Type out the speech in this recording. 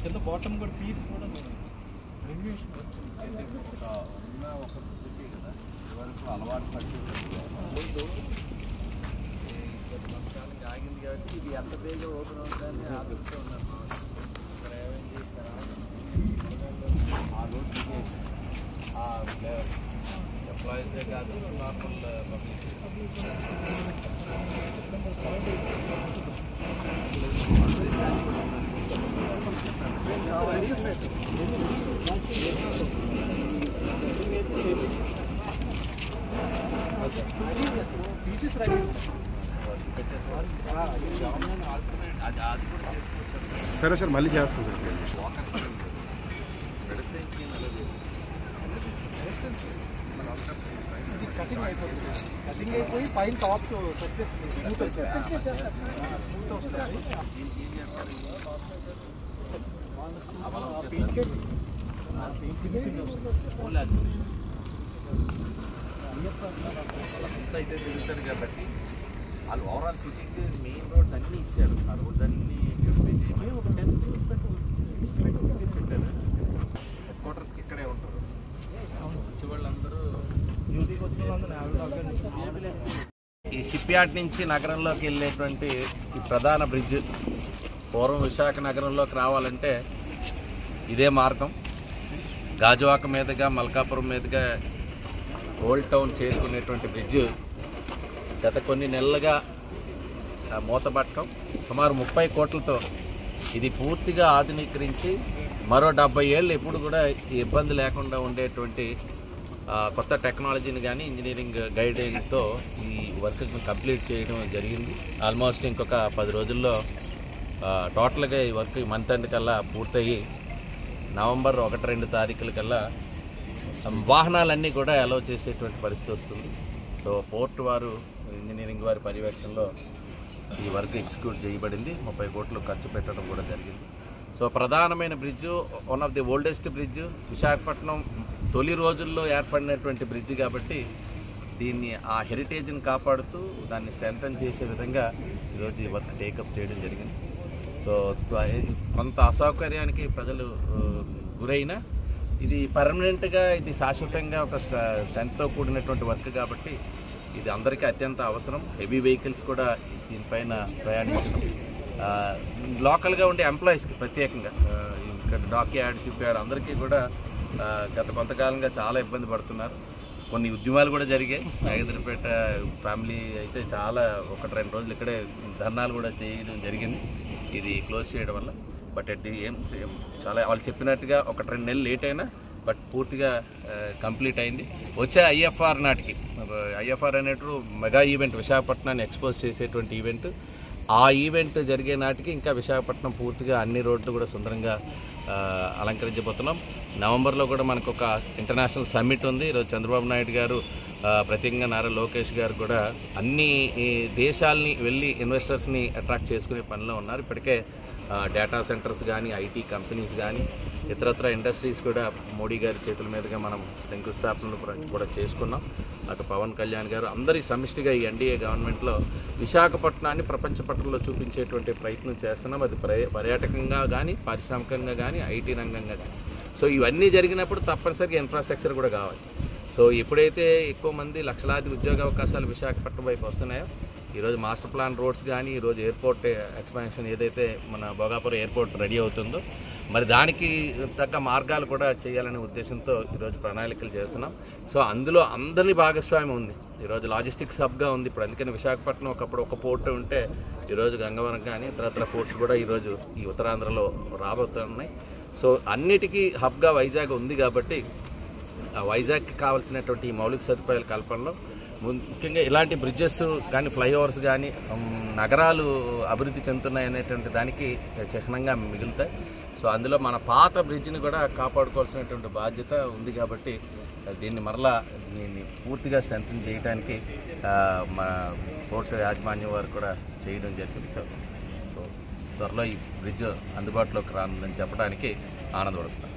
కింద బాటమ్ కూడా పీస్ కూడా అలవాటు పట్టి కొంతకాలం ఆగింది కాబట్టి ఇది ఎంత బేగా ఓపెన్ అవుతుందని ఆలోచిస్తూ ఉన్నారు. ఇక్కడ ఏమైంది ఆ రోడ్ ఎంప్లాయీసే కాదు నార్మల్ పబ్లిక్ సరే సార్ మళ్ళీ చేస్తాం సార్. కటింగ్ అయిపోయి పైన టాప్ అంతా అయితే తిరుగుతారు కాబట్టి వాళ్ళు ఓవరాల్ సిటీకి మెయిన్ రోడ్స్ అన్నీ ఇచ్చారు. ఆ రోడ్స్ అన్నీ ఒక 10 పెట్టారు. హెడ్ క్వార్టర్స్కి ఇక్కడే ఉంటారు. వచ్చే వాళ్ళందరూ ఈ షిప్ యార్డ్ నుంచి నగరంలోకి వెళ్ళేటువంటి ఈ ప్రధాన బ్రిడ్జ్ పూర్వం విశాఖ నగరంలోకి రావాలంటే ఇదే మార్గం. గాజువాక మీదుగా మల్కాపురం మీదుగా ఓల్డ్ టౌన్ చేసుకునేటువంటి బ్రిడ్జ్ గత కొన్ని నెలలుగా మూతపట్టడం, సుమారు 30 కోట్లతో ఇది పూర్తిగా ఆధునీకరించి మరో 70 ఏళ్ళు ఎప్పుడు కూడా ఇబ్బంది లేకుండా ఉండేటువంటి కొత్త టెక్నాలజీని కానీ ఇంజనీరింగ్ గైడెన్స్తో ఈ వర్క్ని కంప్లీట్ చేయడం జరిగింది. ఆల్మోస్ట్ ఇంకొక 10 రోజుల్లో టోటల్గా ఈ వర్క్ మంత్ ఎండ్ కల్లా పూర్తయ్యి నవంబర్ 1-2 తారీఖుల కల్లా వాహనాలన్నీ కూడా అలౌ చేసేటువంటి పరిస్థితి వస్తుంది. సో పోర్ట్ వారు ఇంజనీరింగ్ వారి పర్యవేక్షణలో ఈ వర్క్ ఎగ్జిక్యూట్ చేయబడింది. 30 కోట్లు ఖర్చు పెట్టడం కూడా జరిగింది. సో ప్రధానమైన bridge, one of the oldest bridge, Visakhapatnam తొలి రోజుల్లో ఏర్పడినటువంటి బ్రిడ్జ్ కాబట్టి దీన్ని ఆ హెరిటేజ్ని కాపాడుతూ దాన్ని స్ట్రెంథన్ చేసే విధంగా ఈరోజు ఈ వర్క్ టేకప్ చేయడం జరిగింది. సో కొంత అసౌకర్యానికి ప్రజలు గురైన ఇది పర్మనెంట్గా, ఇది శాశ్వతంగా ఒక స్ట్రెంత్తో కూడినటువంటి వర్క్ కాబట్టి ఇది అందరికీ అత్యంత అవసరం. హెవీ వెహికల్స్ కూడా దీనిపైన ప్రయాణించడం, లోకల్గా ఉండే ఎంప్లాయీస్కి ప్రత్యేకంగా ఇక్కడ డాక్ యార్డ్, షిప్ యార్డ్ అందరికీ కూడా గత కొంతకాలంగా చాలా ఇబ్బంది పడుతున్నారు. కొన్ని ఉద్యమాలు కూడా జరిగాయి. నాగేంద్రపేట ఫ్యామిలీ అయితే చాలా 1-2 రోజులు ఇక్కడే ధర్నాలు కూడా చేయడం జరిగింది ఇది క్లోజ్ చేయడం వల్ల. బట్ అట్ ది సేమ్ చాలా వాళ్ళు చెప్పినట్టుగా 1-2 నెలలు లేట్ అయినా బట్ పూర్తిగా కంప్లీట్ అయింది. వచ్చే ఐఎఫ్ఆర్ నాటికి, ఐఎఫ్ఆర్ అనేటు మెగా ఈవెంట్, విశాఖపట్నాన్ని ఎక్స్పోజ్ చేసేటువంటి ఈవెంట్, ఆ ఈవెంట్ జరిగే నాటికి ఇంకా విశాఖపట్నం పూర్తిగా అన్ని రోడ్లు కూడా సుందరంగా అలంకరించబోతున్నాం. నవంబర్లో కూడా మనకు ఒక ఇంటర్నేషనల్ సమ్మిట్ ఉంది. ఈరోజు చంద్రబాబు నాయుడు గారు ప్రత్యేకంగా నారా లోకేష్ గారు కూడా అన్ని దేశాలని వెళ్ళి ఇన్వెస్టర్స్ని అట్రాక్ట్ చేసుకునే పనిలో ఉన్నారు. ఇప్పటికే డేటా సెంటర్స్ కానీ, ఐటీ కంపెనీస్ కానీ, ఇతరత్ర ఇండస్ట్రీస్ కూడా మోడీ గారి చేతుల మీదుగా మనం శంకుస్థాపనలు కూడా చేసుకున్నాం. అటు పవన్ కళ్యాణ్ గారు అందరి సమిష్టిగా ఈ ఎన్డీఏ గవర్నమెంట్లో విశాఖపట్నాన్ని ప్రపంచ పట్టణంలో చూపించేటువంటి ప్రయత్నం చేస్తున్నాం. అది పర్యాటకంగా కానీ, పారిశ్రామికంగా కానీ, ఐటీ రంగంగా కానీ. సో ఇవన్నీ జరిగినప్పుడు తప్పనిసరిగా ఇన్ఫ్రాస్ట్రక్చర్ కూడా కావాలి. సో ఎప్పుడైతే ఎక్కువ మంది లక్షలాది ఉద్యోగ అవకాశాలు విశాఖపట్నం వైపు వస్తున్నాయో, ఈరోజు మాస్టర్ ప్లాన్ రోడ్స్ కానీ, ఈరోజు ఎయిర్పోర్ట్ ఎక్స్పాన్షన్ ఏదైతే మన భోగాపురం ఎయిర్పోర్ట్ రెడీ అవుతుందో మరి దానికి తగ్గ మార్గాలు కూడా చేయాలనే ఉద్దేశంతో ఈరోజు ప్రణాళికలు చేస్తున్నాం. సో అందులో అందరి భాగస్వామ్యం ఉంది. ఈరోజు లాజిస్టిక్స్ హబ్గా ఉంది. ఇప్పుడు అందుకని విశాఖపట్నం ఒకప్పుడు ఒక పోర్ట్ ఉంటే ఈరోజు గంగవరం కానీ ఇతరత్ర పోర్ట్స్ కూడా ఈరోజు ఈ ఉత్తరాంధ్రలో రాబోతున్నాయి. సో అన్నిటికీ హబ్గా వైజాగ్ ఉంది కాబట్టి ఆ వైజాగ్కి కావాల్సినటువంటి మౌలిక సదుపాయాల కల్పనలో ముఖ్యంగా ఇలాంటి బ్రిడ్జెస్ కానీ, ఫ్లైఓవర్స్ కానీ నగరాలు అభివృద్ధి చెందుతున్నాయి అనేటువంటి దానికి చిహ్నంగా మిగులుతాయి. సో అందులో మన పాత బ్రిడ్జ్ని కూడా కాపాడుకోవాల్సినటువంటి బాధ్యత ఉంది కాబట్టి దీన్ని మరలా దీన్ని పూర్తిగా స్ట్రెంథెన్ చేయడానికి మా పోర్టు యాజమాన్యం వారు కూడా చేయడం జరిగింది. సో త్వరలో ఈ బ్రిడ్జ్ అందుబాటులోకి రానుందని చెప్పడానికి ఆనందపడుతున్నాను.